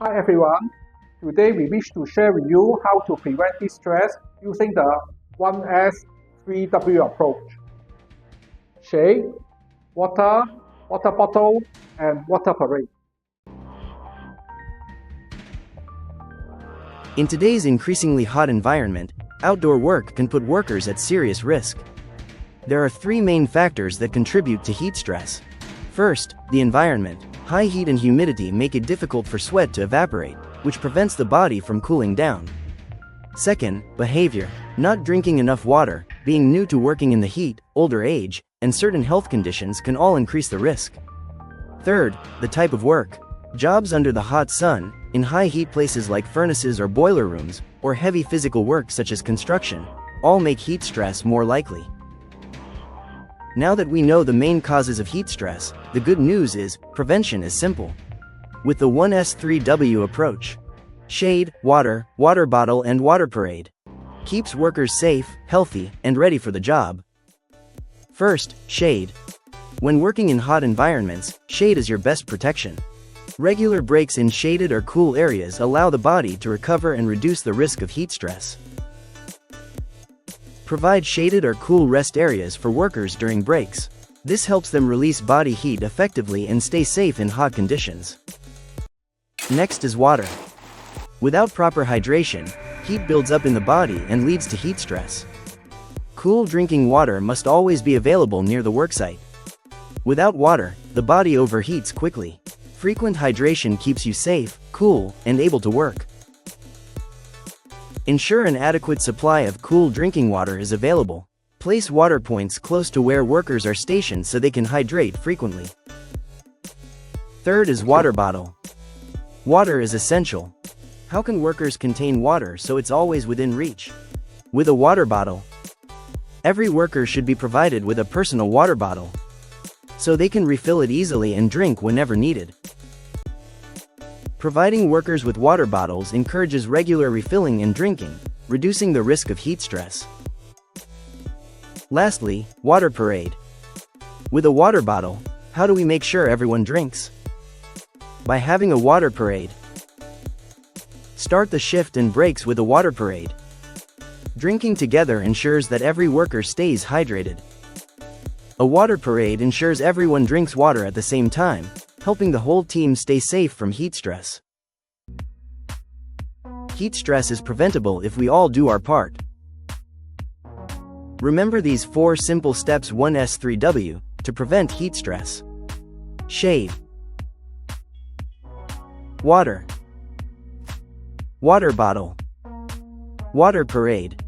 Hi everyone, today we wish to share with you how to prevent heat stress using the 1S3W approach. Shade, water, water bottle, and water parade. In today's increasingly hot environment, outdoor work can put workers at serious risk. There are three main factors that contribute to heat stress. First, the environment. High heat and humidity make it difficult for sweat to evaporate, which prevents the body from cooling down. Second, behavior. Not drinking enough water, being new to working in the heat, older age, and certain health conditions can all increase the risk. Third, the type of work. Jobs under the hot sun, in high heat places like furnaces or boiler rooms, or heavy physical work such as construction, all make heat stress more likely. Now that we know the main causes of heat stress, the good news is, prevention is simple. With the 1S3W approach, shade, water, water bottle and water parade, keeps workers safe, healthy, and ready for the job. First, shade. When working in hot environments, shade is your best protection. Regular breaks in shaded or cool areas allow the body to recover and reduce the risk of heat stress. Provide shaded or cool rest areas for workers during breaks. This helps them release body heat effectively and stay safe in hot conditions. Next is water. Without proper hydration, heat builds up in the body and leads to heat stress. Cool drinking water must always be available near the worksite. Without water, the body overheats quickly. Frequent hydration keeps you safe, cool, and able to work. Ensure an adequate supply of cool drinking water is available. Place water points close to where workers are stationed so they can hydrate frequently. Third is water bottle. Water is essential. How can workers contain water so it's always within reach? With a water bottle. Every worker should be provided with a personal water bottle, so they can refill it easily and drink whenever needed. Providing workers with water bottles encourages regular refilling and drinking, reducing the risk of heat stress. Lastly, water parade. With a water bottle, how do we make sure everyone drinks? By having a water parade. Start the shift and breaks with a water parade. Drinking together ensures that every worker stays hydrated. A water parade ensures everyone drinks water at the same time, helping the whole team stay safe from heat stress. Heat stress is preventable if we all do our part. Remember these 4 simple steps 1S3W to prevent heat stress. Shade. Water. Water bottle. Water parade.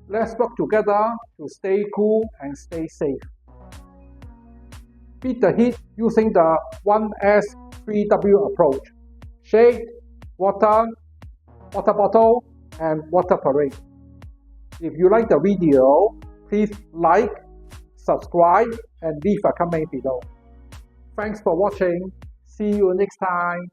Let's work together to stay cool and stay safe. Beat the heat using the 1S3W approach. Shade, water, water bottle, and water parade. If you like the video, please like, subscribe, and leave a comment below. Thanks for watching. See you next time.